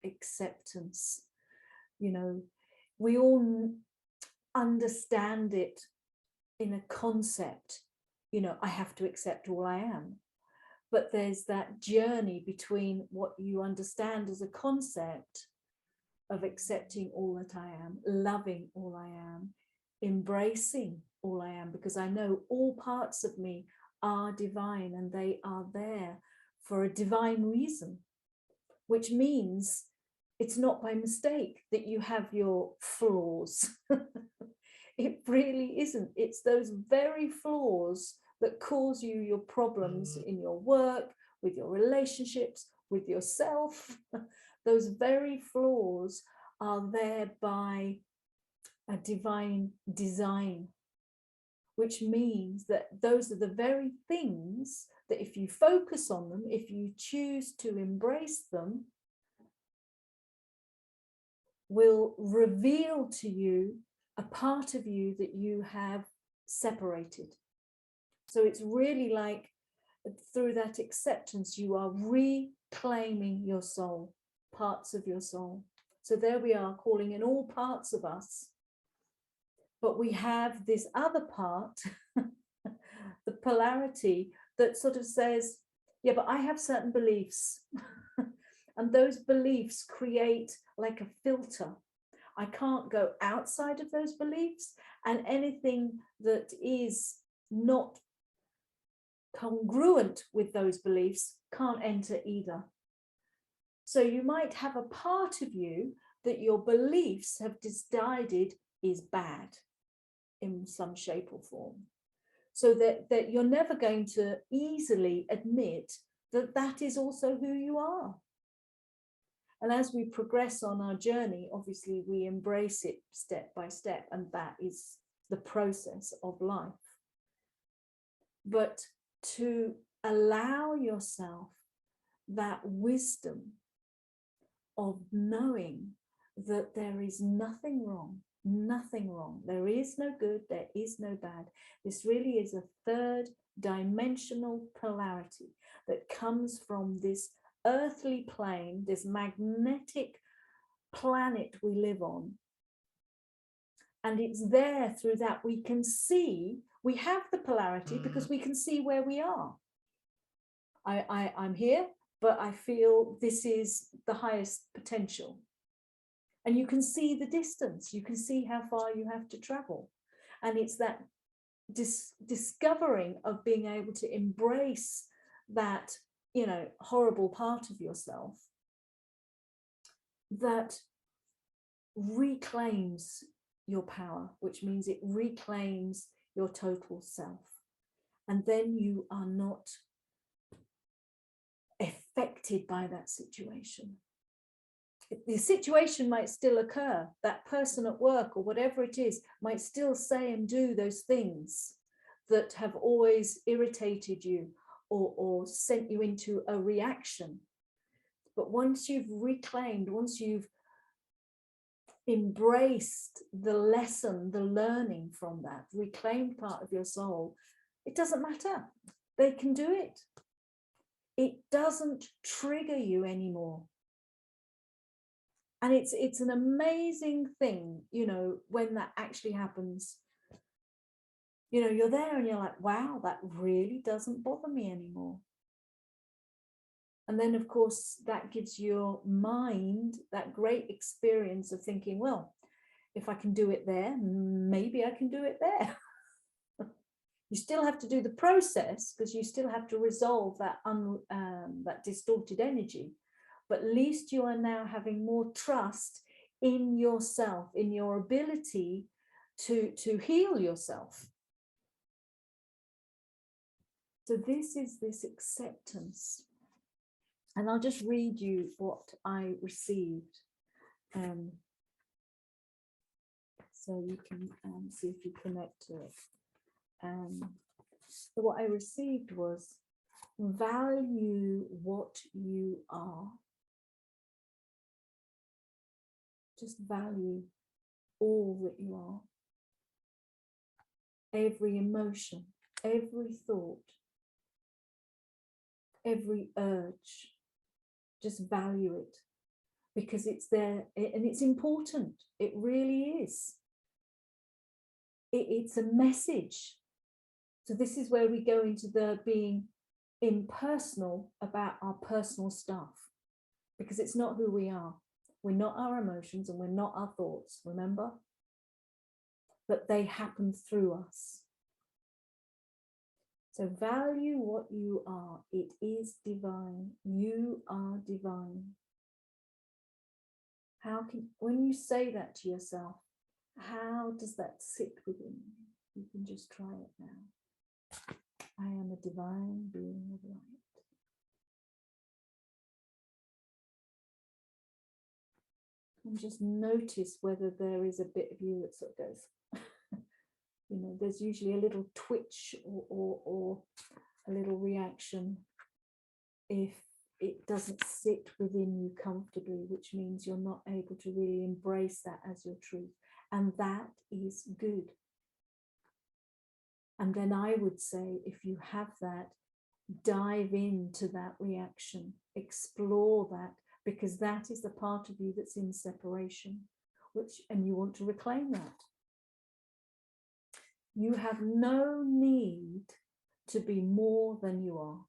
acceptance. You know, we all understand it in a concept, you know, I have to accept all I am. But there's that journey between what you understand as a concept of accepting all that I am, loving all I am, embracing all I am, because I know all parts of me are divine and they are there for a divine reason, which means it's not by mistake that you have your flaws. It really isn't. It's those very flaws that cause you your problems in your work, with your relationships, with yourself. Those very flaws are there by a divine design, which means that those are the very things that if you focus on them, if you choose to embrace them, will reveal to you a part of you that you have separated. So it's really like through that acceptance, you are reclaiming your soul, parts of your soul. So there we are, calling in all parts of us. But we have this other part, the polarity, that sort of says, yeah, but I have certain beliefs. And those beliefs create like a filter. I can't go outside of those beliefs, and anything that is not congruent with those beliefs can't enter either. So you might have a part of you that your beliefs have decided is bad in some shape or form. So that you're never going to easily admit that that is also who you are. And as we progress on our journey, obviously we embrace it step by step, and that is the process of life. But to allow yourself that wisdom of knowing that there is nothing wrong, nothing wrong. There is no good, there is no bad. This really is a third dimensional polarity that comes from this earthly plane, this magnetic planet we live on. And it's there through that we can see, we have the polarity because we can see where we are. I'm here, but I feel this is the highest potential. And you can see the distance, you can see how far you have to travel. And it's that discovering of being able to embrace that, you know, horrible part of yourself that reclaims your power, which means it reclaims your total self. And then you are not affected by that situation. The situation might still occur. That person at work or whatever it is might still say and do those things that have always irritated you or sent you into a reaction. But once you've reclaimed, once you've embraced the lesson, the learning from that reclaimed part of your soul, it doesn't matter. They can do it. It doesn't trigger you anymore. And it's an amazing thing, you know, when that actually happens. You know, you're there and you're like, wow, that really doesn't bother me anymore. And then, of course, that gives your mind that great experience of thinking, well, if I can do it there, maybe I can do it there. You still have to do the process because you still have to resolve that that distorted energy. But at least you are now having more trust in yourself, in your ability to heal yourself. So this is this acceptance. And I'll just read you what I received. So you can see if you connect to it. So what I received was, value what you are. Just value all that you are. Every emotion, every thought, every urge. Just value it. because it's there and it's important. It really is. It's a message. So this is where we go into the being impersonal about our personal stuff, because it's not who we are. We're not our emotions and we're not our thoughts, remember? But they happen through us. So value what you are. It is divine. You are divine. When you say that to yourself, how does that sit within you? You can just try it now. I am a divine being of light. And just notice whether there is a bit of you that sort of goes, there's usually a little twitch or a little reaction if it doesn't sit within you comfortably, which means you're not able to really embrace that as your truth. And that is good. And then I would say, if you have that, dive into that reaction, explore that, because that is the part of you that's in separation, and you want to reclaim that. You have no need to be more than you are.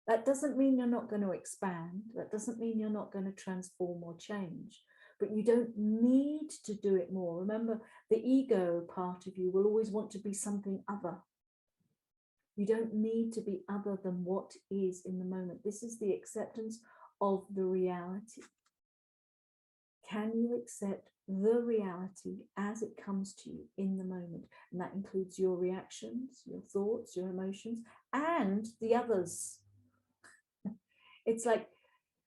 That doesn't mean you're not going to expand. That doesn't mean you're not going to transform or change. But you don't need to do it more. Remember, the ego part of you will always want to be something other. You don't need to be other than what is in the moment. This is the acceptance of the reality. Can you accept the reality as it comes to you in the moment? And that includes your reactions, your thoughts, your emotions, and the others. It's like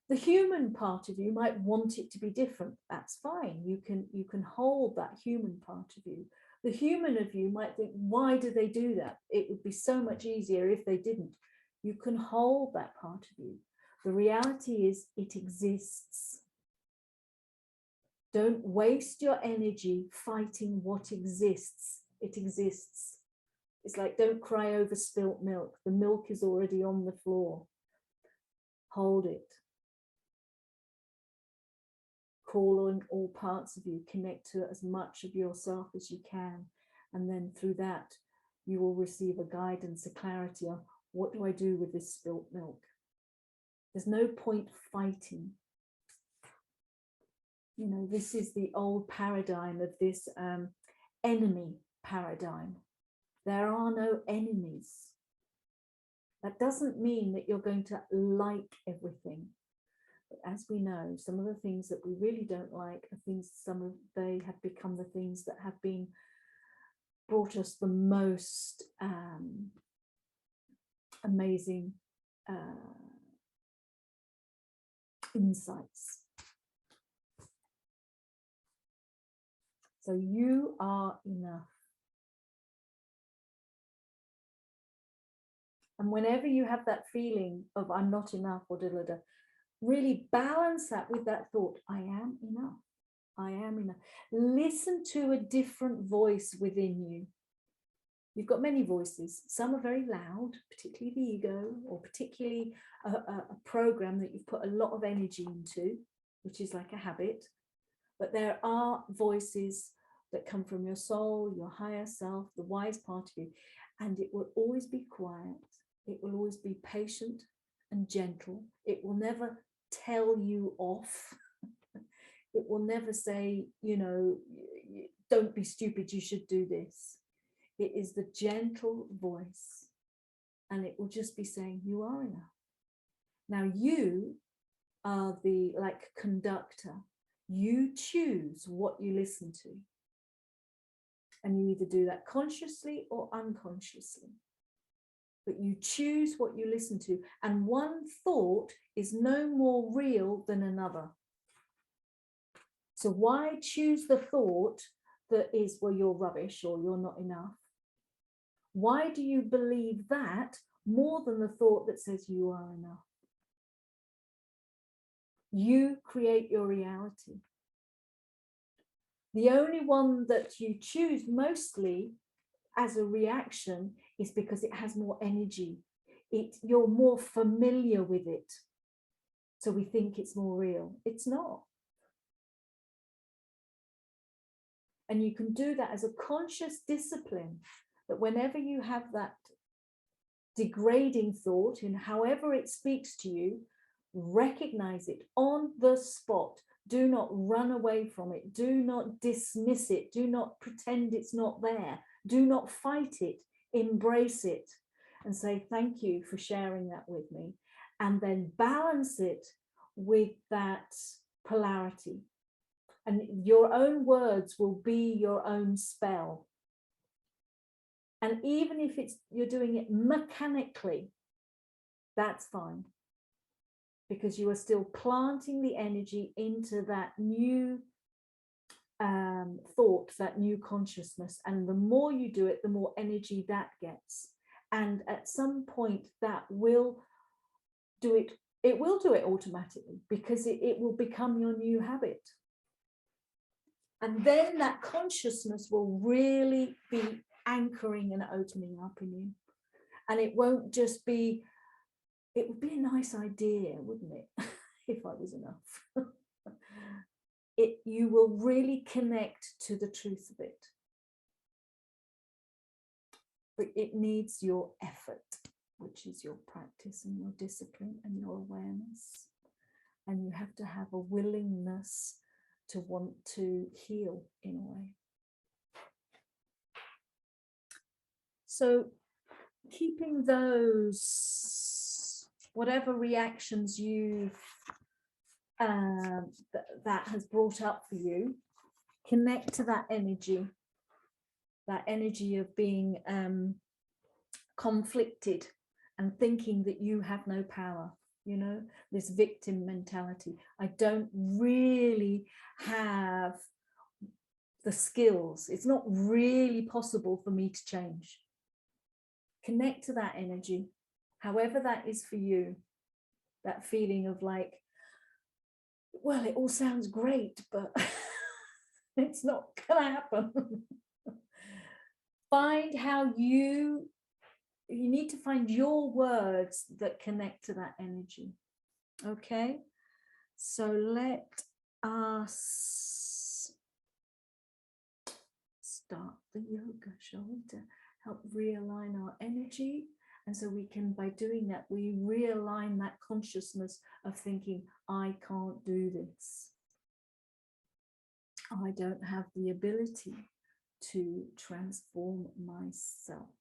the human part of you might want it to be different. That's fine. You can hold that human part of you. The human of you might think, why do they do that? It would be so much easier if they didn't. You can hold that part of you. The reality is it exists. Don't waste your energy fighting what exists. It exists. It's like, don't cry over spilt milk. The milk is already on the floor. Hold it. Call on all parts of you, connect to as much of yourself as you can. And then through that, you will receive a guidance, a clarity on, what do I do with this spilt milk? There's no point fighting. This is the old paradigm of this enemy paradigm. There are no enemies. That doesn't mean that you're going to like everything. But as we know, some of the things that we really don't like are things, they have become the things that have brought us the most amazing insights. So you are enough. And whenever you have that feeling of I'm not enough or da-da-da, really balance that with that thought, I am enough. I am enough. Listen to a different voice within you. You've got many voices. Some are very loud, particularly the ego, or particularly a program that you've put a lot of energy into, which is like a habit. But there are voices that come from your soul, your higher self, the wise part of you, and it will always be quiet. It will always be patient and gentle. It will never tell you off. It will never say, don't be stupid, you should do this. It is the gentle voice, and it will just be saying, you are enough. Now you are the conductor. You choose what you listen to. And you either do that consciously or unconsciously. But you choose what you listen to. And one thought is no more real than another. So why choose the thought that is, well, you're rubbish or you're not enough? Why do you believe that more than the thought that says you are enough? You create your reality. The only one that you choose mostly as a reaction is because it has more energy. You're more familiar with it. So we think it's more real. It's not. And you can do that as a conscious discipline, that whenever you have that degrading thought, in however it speaks to you, recognize it on the spot. Do not run away from it. Do not dismiss it. Do not pretend it's not there. Do not fight it. Embrace it and say, thank you for sharing that with me. And then balance it with that polarity. And your own words will be your own spell. And even if you're doing it mechanically, that's fine. Because you are still planting the energy into that new thought, that new consciousness. And the more you do it, the more energy that gets. And at some point that will do it. It will do it automatically, because it will become your new habit. And then that consciousness will really be anchoring and opening up in you. And it won't just be, it would be a nice idea, wouldn't it? If I was enough. You will really connect to the truth of it. But it needs your effort, which is your practice and your discipline and your awareness. And you have to have a willingness to want to heal in a way. So keeping those, whatever reactions you've that has brought up for you, connect to that energy of being conflicted and thinking that you have no power. You know, this victim mentality. I don't really have the skills. It's not really possible for me to change. Connect to that energy, however that is for you. That feeling of like, well, it all sounds great, but it's not gonna happen. Find how you need to find your words that connect to that energy. Okay, so let us start the yoga, shall we, to help realign our energy. And so we can, by doing that, we realign that consciousness of thinking, I can't do this. I don't have the ability to transform myself.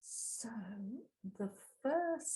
So the first